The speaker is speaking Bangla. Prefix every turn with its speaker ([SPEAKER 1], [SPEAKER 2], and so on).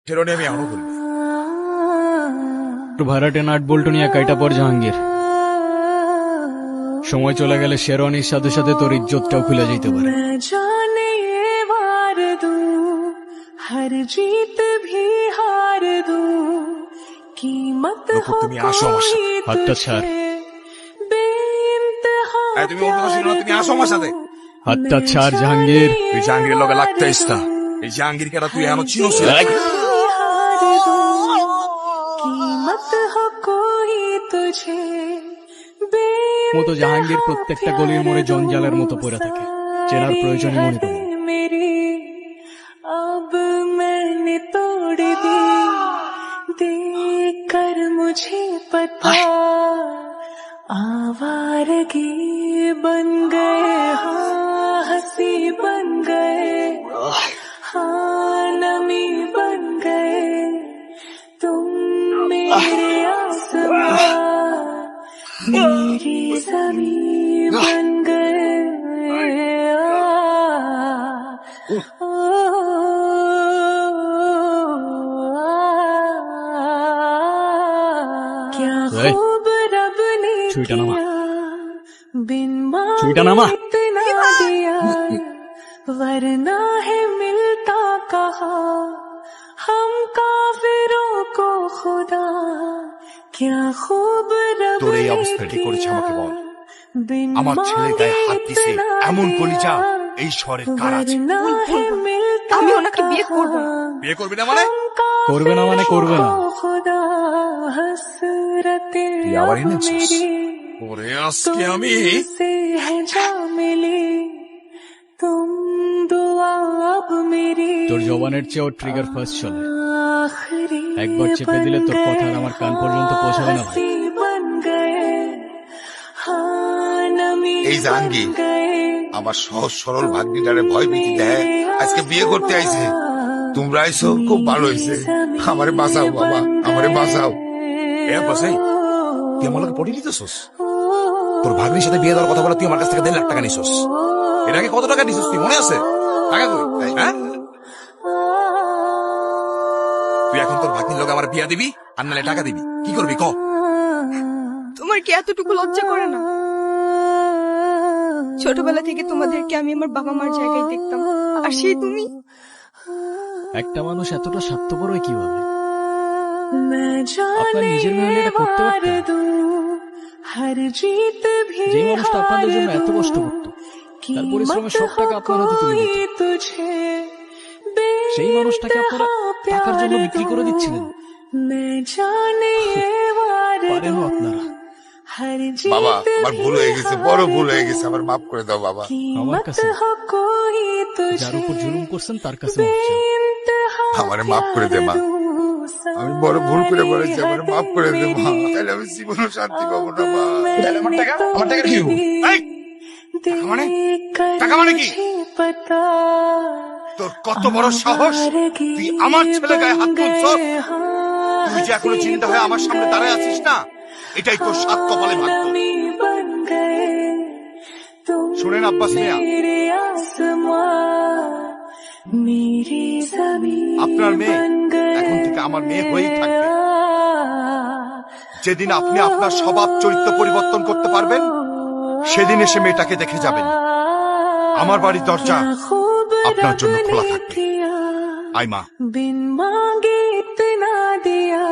[SPEAKER 1] শেরওয়ানি আমি এখনো বলবো।
[SPEAKER 2] ভাড়াটে নাট বল্টু নিয়ে কাইটা পর জাহাঙ্গীর। সময় চলে গেলে শেরওয়ানির সাথে সাথে তোর ইজ্জতটাও খুলে যেতে পারে।
[SPEAKER 3] जाने ये वार दूं, हर जीत भी हार दूं, कीमत
[SPEAKER 1] রূপক,
[SPEAKER 3] हो
[SPEAKER 1] তুমি আসো আমার সাথে।
[SPEAKER 3] कोई
[SPEAKER 2] হাতটা ছাড়।
[SPEAKER 3] बेइंतहा
[SPEAKER 1] এই, তুমি ওর কথা শুনো না, তুমি আসো আমার সাথে।
[SPEAKER 2] হাতটা ছাড় জাহাঙ্গীর।
[SPEAKER 1] তুই জাহাঙ্গীরের লগে লাগতেইস না। এই জাহাঙ্গীর কেটা তুই এখনো চিনোস না।
[SPEAKER 3] कीमत हो कोई तुझे
[SPEAKER 2] মতো জাহাঙ্গীর প্রত্যেকটা গলির মোড়ে জঞ্জালের মতো পড়ে থাকে, চেনার প্রয়োজনই মনে করে।
[SPEAKER 3] मेरी अब मैंने तोड़ दी, देख कर मुझे पता आवारगी बन गए, हाँ हंसी बन गए, हाँ नमी बन गए, तुम मेरे आसमां मेरी ज़मीन बन गए। क्या खूब रब ने
[SPEAKER 2] छुईटा नामा।
[SPEAKER 3] किया, बिन
[SPEAKER 2] छुईटा
[SPEAKER 3] मांगे
[SPEAKER 2] नामा।
[SPEAKER 3] इतना दिया, वरना है मिलता कहा हम काफिरों को खुदा। क्या खूब रब
[SPEAKER 1] তোর এই
[SPEAKER 3] ने
[SPEAKER 1] অবস্থা ঠিক করেছে আমাকে বল।
[SPEAKER 3] किया, बिन
[SPEAKER 1] আমার ছেলে গায়ে
[SPEAKER 3] मांगे
[SPEAKER 1] হাত দিছে এমন
[SPEAKER 3] इतना
[SPEAKER 1] কলিজা
[SPEAKER 3] दिया,
[SPEAKER 1] এই শহরের কার আছে?
[SPEAKER 3] वरना है मिलता
[SPEAKER 4] আমি ওনাকে বিয়ে করব না।
[SPEAKER 3] कहा
[SPEAKER 1] বিয়ে করবি না মানে?
[SPEAKER 2] করবে না মানে করবে না।
[SPEAKER 3] खुदा हसरते
[SPEAKER 1] তুই আবার
[SPEAKER 3] अब
[SPEAKER 1] এনেছিস?
[SPEAKER 3] मेरी
[SPEAKER 1] ওরে আজকে আমি
[SPEAKER 3] तुमसे है जा मिली, तुम दुआ अब मेरी
[SPEAKER 2] তোর জবানের চেয়েও ট্রিগার ফার্স্ট চলে।
[SPEAKER 3] आखिरी
[SPEAKER 2] একবার চেপে দিলে তোর কথা আর আমার কান পর্যন্ত পৌঁছাবে না ভাই।
[SPEAKER 3] हंसी बन गए, हाँ नमी
[SPEAKER 5] এই জাহাঙ্গীর
[SPEAKER 3] बन गए,
[SPEAKER 5] আমার সহজ সরল ভাগ্নিটারে ভয় ভীতি দেয় আজকে বিয়ে করতে আইছে। তোমরা আইছো খুব ভালো হয়েছে। আমারে বাঁচাও বাবা, আমারে বাঁচাও।
[SPEAKER 1] এ বাসাই, তুই আমার লোকে পড়ে নিতেছস? তোর ভাগ্নির সাথে বিয়ে দেওয়ার কথা বলে তুই আমার কাছ থেকে 1.5 লাখ টাকা নিছস। এর আগে কত টাকা নিছস তুই মনে আছে? টাকা কই? হ্যাঁ, তুই এখন তোর ভাগ্নির লোকে আমার বিয়া দিবি আর নালে টাকা দিবি, কি করবি ক?
[SPEAKER 4] তোমার কি এতটুকু লজ্জা করে না? ছোটবেলা থেকে তোমাদেরকে আমি আমার বাবা মার জায়গায় দেখতাম, আর সেই তুমি।
[SPEAKER 2] একটা মানুষ এতটা স্বার্থপর হয় কিভাবে?
[SPEAKER 3] मैं
[SPEAKER 2] আপনার
[SPEAKER 3] जाने
[SPEAKER 2] নিজের মেয়ে হলে এটা করতে
[SPEAKER 3] वार
[SPEAKER 2] পারতেন?
[SPEAKER 3] दूं, हर जीत भी
[SPEAKER 2] যে মানুষটা আপনাদের জন্য
[SPEAKER 3] हार
[SPEAKER 2] এত কষ্ট
[SPEAKER 3] दूं,
[SPEAKER 2] করতো, তার পরিশ্রমের সব টাকা আপনার হাতে তুলে দিত,
[SPEAKER 3] कोई तुझे
[SPEAKER 2] সেই মানুষটাকে আপনারা টাকার জন্য বিক্রি করে দিচ্ছিলেন।
[SPEAKER 3] मैं जाने ये वार
[SPEAKER 2] পারেনও
[SPEAKER 3] दूं,
[SPEAKER 2] আপনারা।
[SPEAKER 3] हर
[SPEAKER 5] বাবা
[SPEAKER 3] जीत
[SPEAKER 5] আমার ভুল হয়ে গেছে, বড় ভুল হয়ে গেছে, আমার মাফ করে দাও বাবা।
[SPEAKER 2] আমার
[SPEAKER 3] कीमत
[SPEAKER 2] কাছে
[SPEAKER 3] हो कोई
[SPEAKER 2] যার
[SPEAKER 3] तुझे
[SPEAKER 2] উপর জুলুম করছেন তার কাছে মাফ চান।
[SPEAKER 5] আমারে মাফ করে দে মা, আমি বড় ভুল করে বলেছি, আমারে মাফ করে দে মা, তাহলে আমি জীবনে শান্তি পাবো না মা।
[SPEAKER 1] তাহলে আমার টাকা কি হবো? এই, টাকা মানে? টাকা মানে কি? তোর কত বড় সাহস, তুই আমার ছেলে গায়ে হাত তুলছস? তুই যে এখনো চিন্তা হয়ে আমার সামনে দাঁড়ায় আছিস না, এটাই তোর সাত কপালে ভাগ্য। শোনেন আব্বাস মিয়া, আপনার মেয়ে এখন থেকে আমার মেয়ে হয়েই থাকবে। যেদিন আপনি আপনার স্বভাব চরিত্র পরিবর্তন করতে পারবেন, সেদিন এসে মেয়েটাকে দেখে যাবেন। আমার বাড়ির দরজা আপনার জন্য খোলা থাকবে। আই মা।
[SPEAKER 3] बिन मांगे इतना दिया।